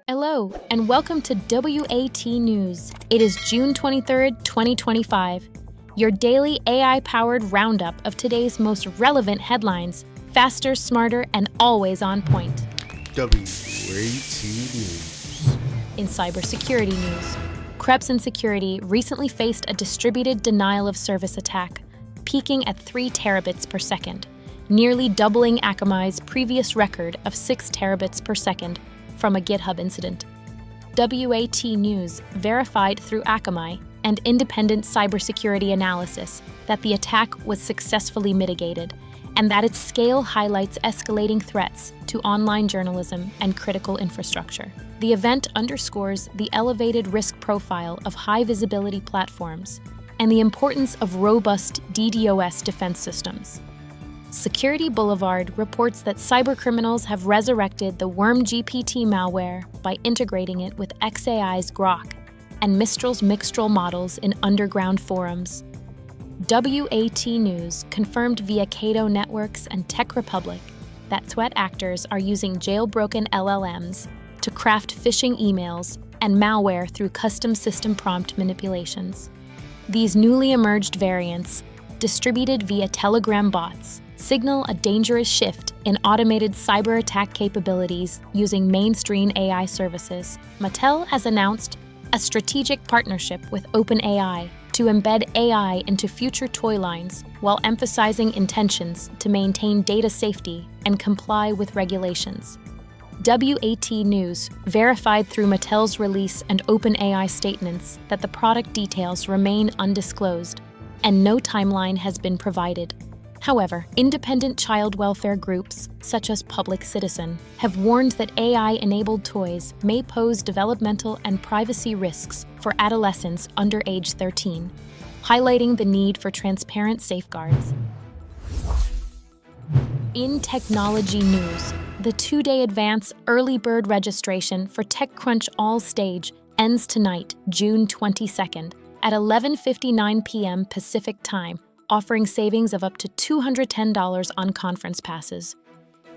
Hello, and welcome to W.A.T. News. It is June 23rd, 2025. Your daily AI-powered roundup of today's most relevant headlines, faster, smarter, and always on point. W.A.T. News. In cybersecurity news, Krebs and Security recently faced a distributed denial of service attack, peaking at 3 terabits per second, nearly doubling Akamai's previous record of 6 terabits per second from a GitHub incident. W.A.T. News verified through Akamai and independent cybersecurity analysis that the attack was successfully mitigated and that its scale highlights escalating threats to online journalism and critical infrastructure. The event underscores the elevated risk profile of high-visibility platforms and the importance of robust DDoS defense systems. Security Boulevard reports that cybercriminals have resurrected the WormGPT malware by integrating it with xAI's Grok and Mistral's Mixtral models in underground forums. W.A.T. News confirmed via Cato Networks and Tech Republic that threat actors are using jailbroken LLMs to craft phishing emails and malware through custom system prompt manipulations. These newly emerged variants, distributed via Telegram bots, signal a dangerous shift in automated cyber attack capabilities using mainstream AI services. Mattel has announced a strategic partnership with OpenAI to embed AI into future toy lines while emphasizing intentions to maintain data safety and comply with regulations. W.A.T. News verified through Mattel's release and OpenAI statements that the product details remain undisclosed and no timeline has been provided. However, independent child welfare groups, such as Public Citizen, have warned that AI-enabled toys may pose developmental and privacy risks for adolescents under age 13, highlighting the need for transparent safeguards. In technology news, the 2-day advance early bird registration for TechCrunch All Stage ends tonight, June 22nd, at 11:59 p.m. Pacific Time, offering savings of up to $210 on conference passes.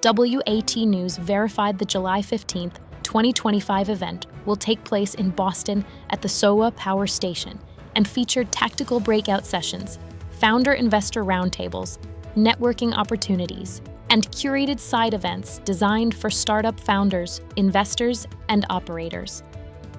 W.A.T. News verified the July 15, 2025 event will take place in Boston at the SOA Power Station and featured tactical breakout sessions, founder-investor roundtables, networking opportunities, and curated side events designed for startup founders, investors, and operators.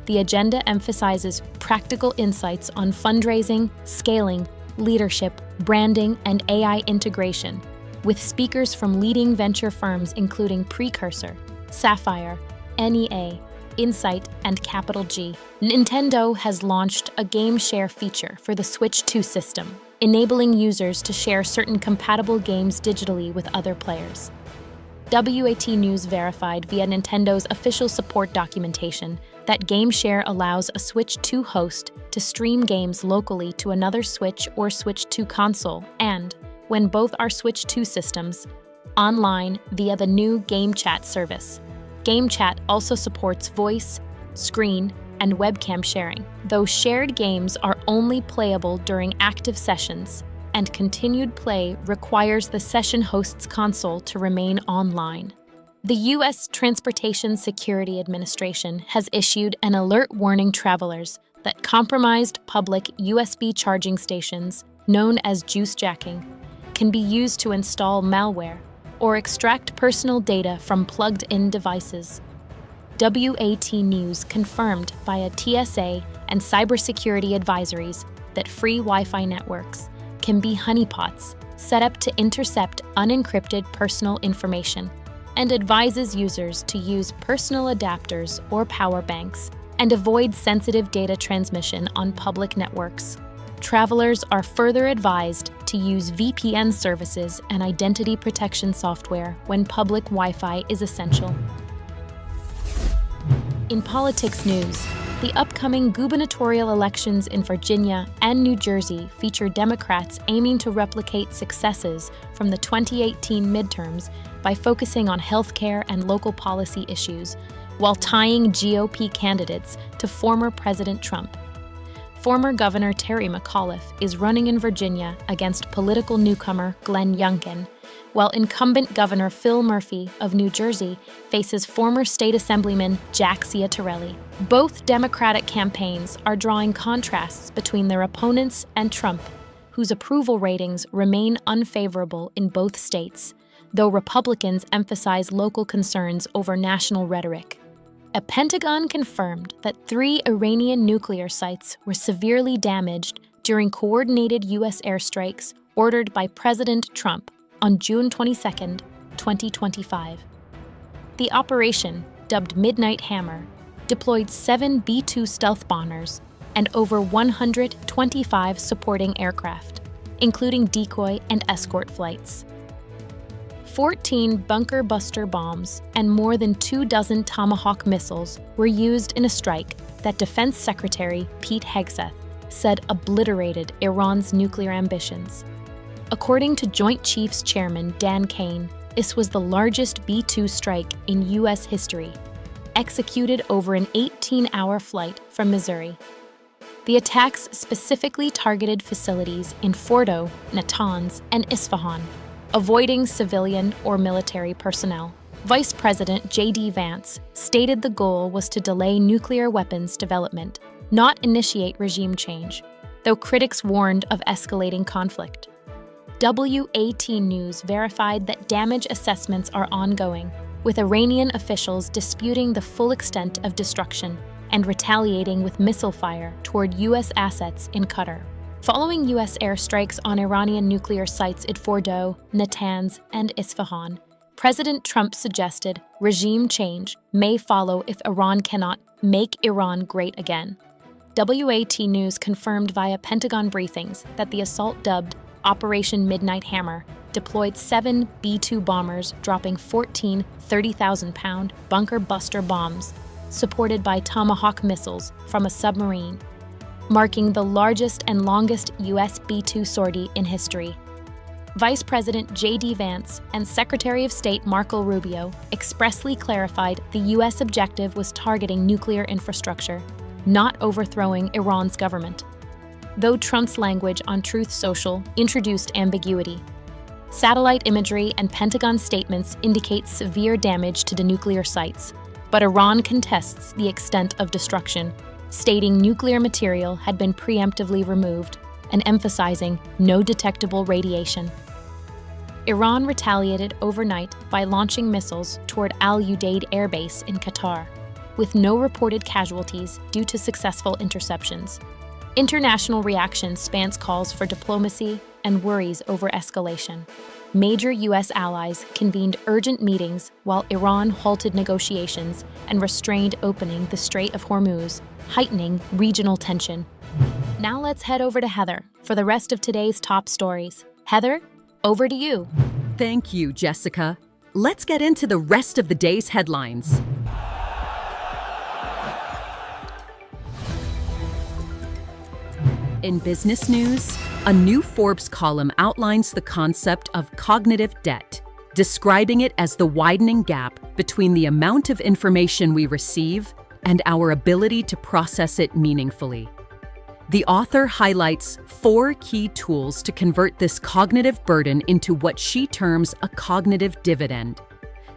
The agenda emphasizes practical insights on fundraising, scaling, leadership, branding, and AI integration, with speakers from leading venture firms including Precursor, Sapphire, NEA, Insight, and Capital G. Nintendo has launched a game share feature for the Switch 2 system, enabling users to share certain compatible games digitally with other players. W.A.T. News verified via Nintendo's official support documentation that GameShare allows a Switch 2 host to stream games locally to another Switch or Switch 2 console and, when both are Switch 2 systems, online via the new Game Chat service. Game Chat also supports voice, screen, and webcam sharing, though shared games are only playable during active sessions, and continued play requires the session host's console to remain online. The U.S. Transportation Security Administration has issued an alert warning travelers that compromised public USB charging stations, known as juice jacking, can be used to install malware or extract personal data from plugged-in devices. W.A.T. News confirmed via TSA and cybersecurity advisories that free Wi-Fi networks can be honeypots set up to intercept unencrypted personal information, and advises users to use personal adapters or power banks and avoid sensitive data transmission on public networks. Travelers are further advised to use VPN services and identity protection software when public Wi-Fi is essential. In politics news, the upcoming gubernatorial elections in Virginia and New Jersey feature Democrats aiming to replicate successes from the 2018 midterms by focusing on healthcare and local policy issues, while tying GOP candidates to former President Trump. Former Governor Terry McAuliffe is running in Virginia against political newcomer Glenn Youngkin, while incumbent Governor Phil Murphy of New Jersey faces former State Assemblyman Jack Ciattarelli. Both Democratic campaigns are drawing contrasts between their opponents and Trump, whose approval ratings remain unfavorable in both states, though Republicans emphasize local concerns over national rhetoric. A Pentagon confirmed that 3 Iranian nuclear sites were severely damaged during coordinated U.S. airstrikes ordered by President Trump on June 22, 2025. The operation, dubbed Midnight Hammer, deployed 7 B-2 stealth bombers and over 125 supporting aircraft, including decoy and escort flights. 14 bunker buster bombs and more than 24 Tomahawk missiles were used in a strike that Defense Secretary Pete Hegseth said obliterated Iran's nuclear ambitions. According to Joint Chiefs Chairman Dan Kane, this was the largest B-2 strike in U.S. history, executed over an 18-hour flight from Missouri. The attacks specifically targeted facilities in Fordo, Natanz, and Isfahan, avoiding civilian or military personnel. Vice President J.D. Vance stated the goal was to delay nuclear weapons development, not initiate regime change, though critics warned of escalating conflict. W.A.T. News verified that damage assessments are ongoing, with Iranian officials disputing the full extent of destruction and retaliating with missile fire toward U.S. assets in Qatar. Following U.S. airstrikes on Iranian nuclear sites at Fordo, Natanz, and Isfahan, President Trump suggested regime change may follow if Iran cannot make Iran great again. WAT News confirmed via Pentagon briefings that the assault, dubbed Operation Midnight Hammer, deployed 7 B-2 bombers, dropping 14 30,000-pound bunker buster bombs, supported by Tomahawk missiles from a submarine, marking the largest and longest U.S. B-2 sortie in history. Vice President J.D. Vance and Secretary of State Marco Rubio expressly clarified the U.S. objective was targeting nuclear infrastructure, not overthrowing Iran's government. Though Trump's language on Truth Social introduced ambiguity, satellite imagery and Pentagon statements indicate severe damage to the nuclear sites, but Iran contests the extent of destruction, stating nuclear material had been preemptively removed and emphasizing no detectable radiation. Iran retaliated overnight by launching missiles toward Al Udeid Air Base in Qatar, with no reported casualties due to successful interceptions. International reaction spans calls for diplomacy and worries over escalation. Major U.S. allies convened urgent meetings while Iran halted negotiations and restrained opening the Strait of Hormuz, heightening regional tension. Now let's head over to Heather for the rest of today's top stories. Heather, over to you. Thank you, Jessica. Let's get into the rest of the day's headlines. In business news, a new Forbes column outlines the concept of cognitive debt, describing it as the widening gap between the amount of information we receive and our ability to process it meaningfully. The author highlights 4 key tools to convert this cognitive burden into what she terms a cognitive dividend.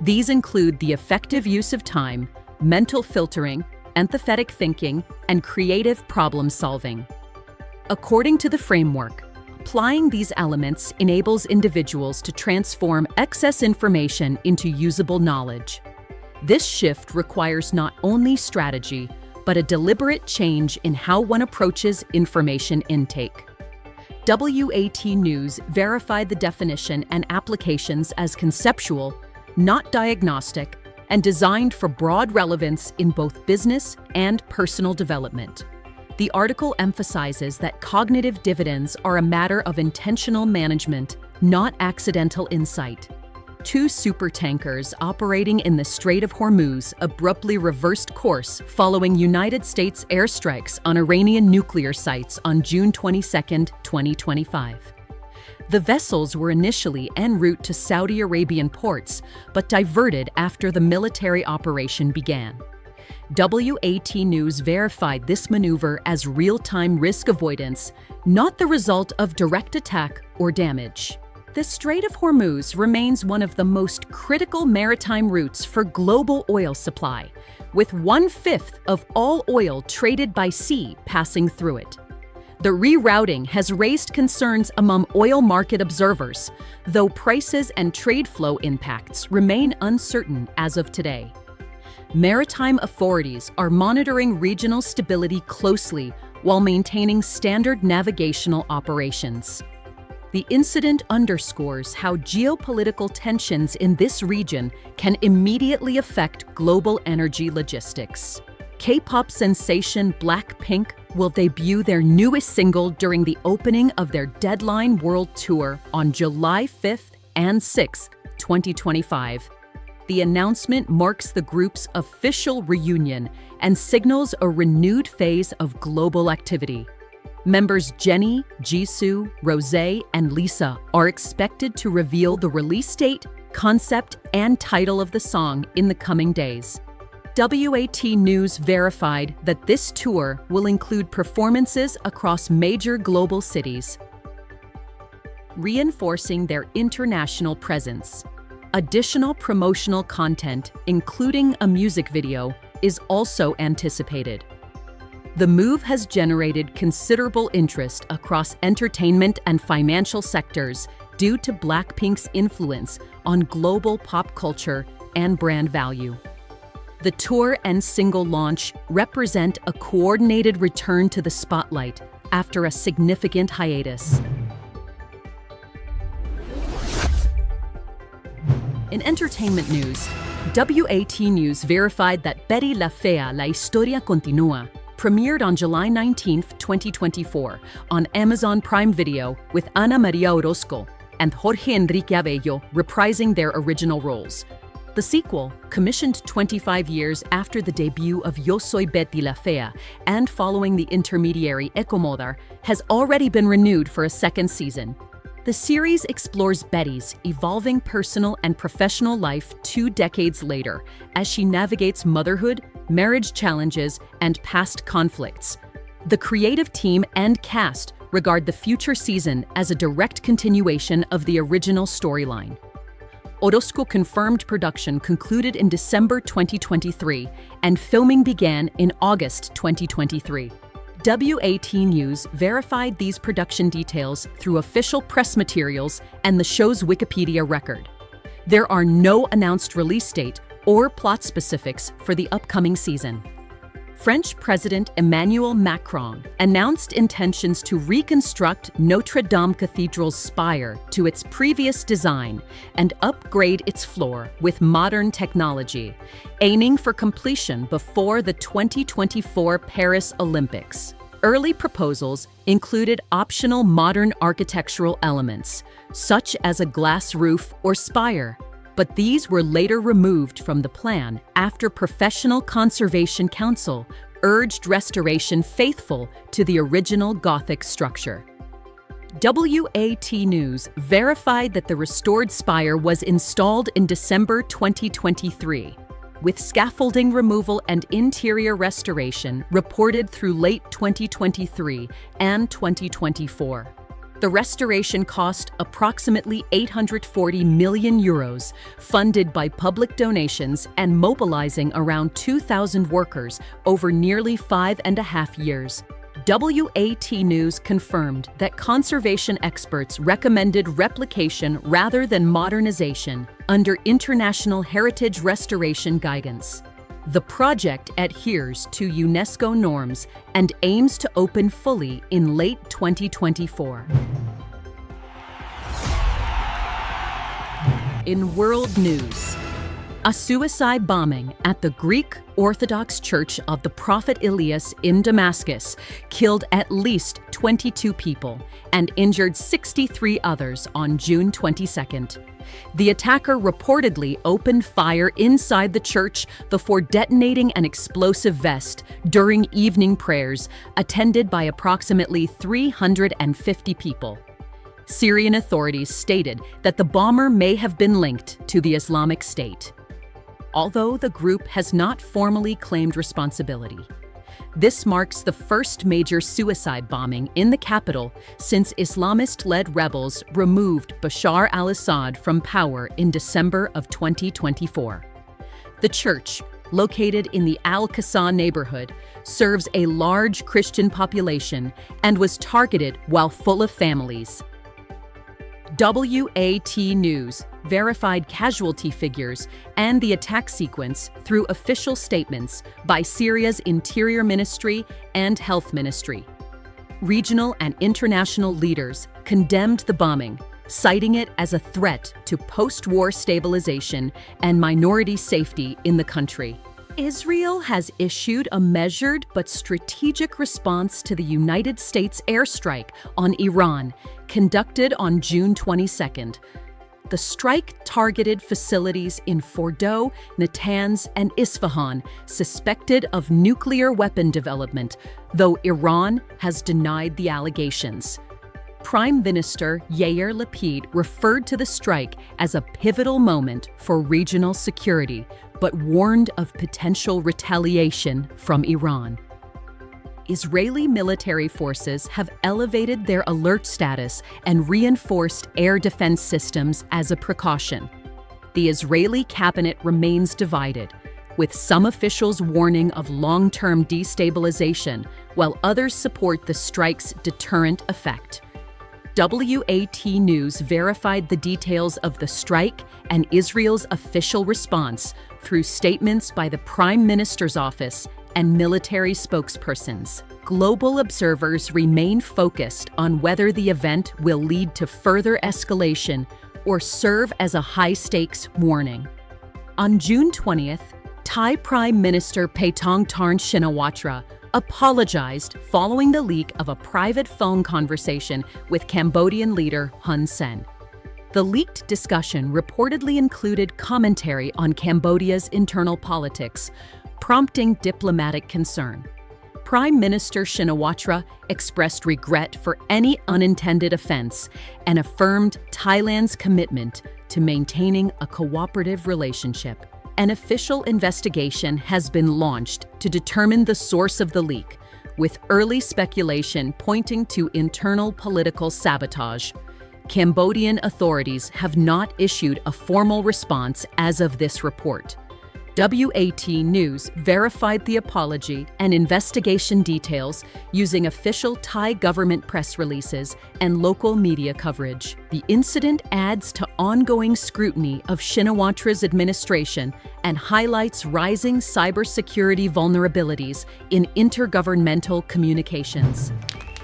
These include the effective use of time, mental filtering, empathetic thinking, and creative problem solving. According to the framework, applying these elements enables individuals to transform excess information into usable knowledge. This shift requires not only strategy, but a deliberate change in how one approaches information intake. WAT News verified the definition and applications as conceptual, not diagnostic, and designed for broad relevance in both business and personal development. The article emphasizes that cognitive dividends are a matter of intentional management, not accidental insight. 2 supertankers operating in the Strait of Hormuz abruptly reversed course following United States airstrikes on Iranian nuclear sites on June 22, 2025. The vessels were initially en route to Saudi Arabian ports, but diverted after the military operation began. WAT News verified this maneuver as real-time risk avoidance, not the result of direct attack or damage. The Strait of Hormuz remains one of the most critical maritime routes for global oil supply, with 1/5 of all oil traded by sea passing through it. The rerouting has raised concerns among oil market observers, though prices and trade flow impacts remain uncertain as of today. Maritime authorities are monitoring regional stability closely while maintaining standard navigational operations. The incident underscores how geopolitical tensions in this region can immediately affect global energy logistics. K-pop sensation Blackpink will debut their newest single during the opening of their Deadline World Tour on July 5th and 6th, 2025. The announcement marks the group's official reunion and signals a renewed phase of global activity. Members Jennie, Jisoo, Rosé, and Lisa are expected to reveal the release date, concept, and title of the song in the coming days. WAT News verified that this tour will include performances across major global cities, reinforcing their international presence. Additional promotional content, including a music video, is also anticipated. The move has generated considerable interest across entertainment and financial sectors due to Blackpink's influence on global pop culture and brand value. The tour and single launch represent a coordinated return to the spotlight after a significant hiatus. In entertainment news, WAT News verified that Betty la Fea, La Historia Continúa premiered on July 19, 2024 on Amazon Prime Video with Ana Maria Orozco and Jorge Enrique Abello reprising their original roles. The sequel, commissioned 25 years after the debut of Yo Soy Betty la Fea and following the intermediary Ecomodar, has already been renewed for a second season. The series explores Betty's evolving personal and professional life 2 decades later as she navigates motherhood, marriage challenges, and past conflicts. The creative team and cast regard the future season as a direct continuation of the original storyline. Orozco confirmed production concluded in December 2023 and filming began in August 2023. WAT News verified these production details through official press materials and the show's Wikipedia record. There are no announced release date or plot specifics for the upcoming season. French President Emmanuel Macron announced intentions to reconstruct Notre Dame Cathedral's spire to its previous design and upgrade its floor with modern technology, aiming for completion before the 2024 Paris Olympics. Early proposals included optional modern architectural elements, such as a glass roof or spire, but these were later removed from the plan after Professional Conservation Council urged restoration faithful to the original Gothic structure. WAT News verified that the restored spire was installed in December 2023, with scaffolding removal and interior restoration reported through late 2023 and 2024. The restoration cost approximately €840 million, funded by public donations and mobilizing around 2,000 workers over nearly 5.5 years. WAT News confirmed that conservation experts recommended replication rather than modernization under international heritage restoration guidance. The project adheres to UNESCO norms and aims to open fully in late 2024. In world news, a suicide bombing at the Greek Orthodox Church of the Prophet Elias in Damascus killed at least 22 people and injured 63 others on June 22nd. The attacker reportedly opened fire inside the church before detonating an explosive vest during evening prayers attended by approximately 350 people. Syrian authorities stated that the bomber may have been linked to the Islamic State, although the group has not formally claimed responsibility. This marks the first major suicide bombing in the capital since Islamist-led rebels removed Bashar al-Assad from power in December of 2024. The church, located in the Al-Qassan neighborhood, serves a large Christian population and was targeted while full of families. W.A.T. News verified casualty figures and the attack sequence through official statements by Syria's Interior Ministry and Health Ministry. Regional and international leaders condemned the bombing, citing it as a threat to post-war stabilization and minority safety in the country. Israel has issued a measured but strategic response to the United States airstrike on Iran, conducted on June 22nd. The strike targeted facilities in Fordow, Natanz, and Isfahan, suspected of nuclear weapon development, though Iran has denied the allegations. Prime Minister Yair Lapid referred to the strike as a pivotal moment for regional security, but warned of potential retaliation from Iran. Israeli military forces have elevated their alert status and reinforced air defense systems as a precaution. The Israeli cabinet remains divided, with some officials warning of long-term destabilization, while others support the strike's deterrent effect. W.A.T. News verified the details of the strike and Israel's official response through statements by the Prime Minister's office and military spokespersons. Global observers remain focused on whether the event will lead to further escalation or serve as a high-stakes warning. On June 20th, Thai Prime Minister Paetongtarn Shinawatra apologized following the leak of a private phone conversation with Cambodian leader Hun Sen. The leaked discussion reportedly included commentary on Cambodia's internal politics, prompting diplomatic concern. Prime Minister Shinawatra expressed regret for any unintended offense and affirmed Thailand's commitment to maintaining a cooperative relationship. An official investigation has been launched to determine the source of the leak, with early speculation pointing to internal political sabotage. Cambodian authorities have not issued a formal response as of this report. W.A.T. News verified the apology and investigation details using official Thai government press releases and local media coverage. The incident adds to ongoing scrutiny of Shinawatra's administration and highlights rising cybersecurity vulnerabilities in intergovernmental communications.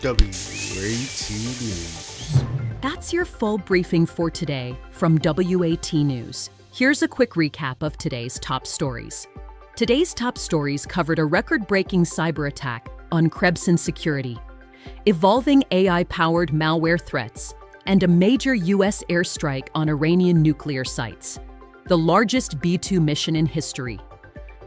W.A.T. News. That's your full briefing for today from W.A.T. News. Here's a quick recap of today's top stories. Today's top stories covered a record-breaking cyber attack on Krebson Security, evolving AI-powered malware threats, and a major U.S. airstrike on Iranian nuclear sites, the largest B-2 mission in history.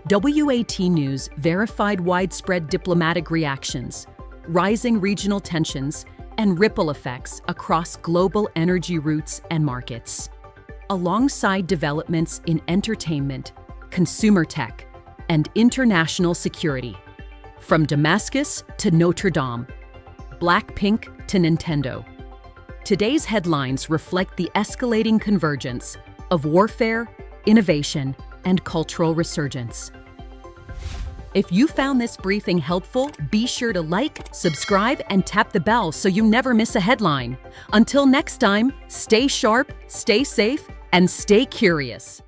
W.A.T. News verified widespread diplomatic reactions, rising regional tensions, and ripple effects across global energy routes and markets. Alongside developments in entertainment, consumer tech, and international security. From Damascus to Notre Dame, Blackpink to Nintendo. Today's headlines reflect the escalating convergence of warfare, innovation, and cultural resurgence. If you found this briefing helpful, be sure to like, subscribe, and tap the bell so you never miss a headline. Until next time, stay sharp, stay safe, and stay curious.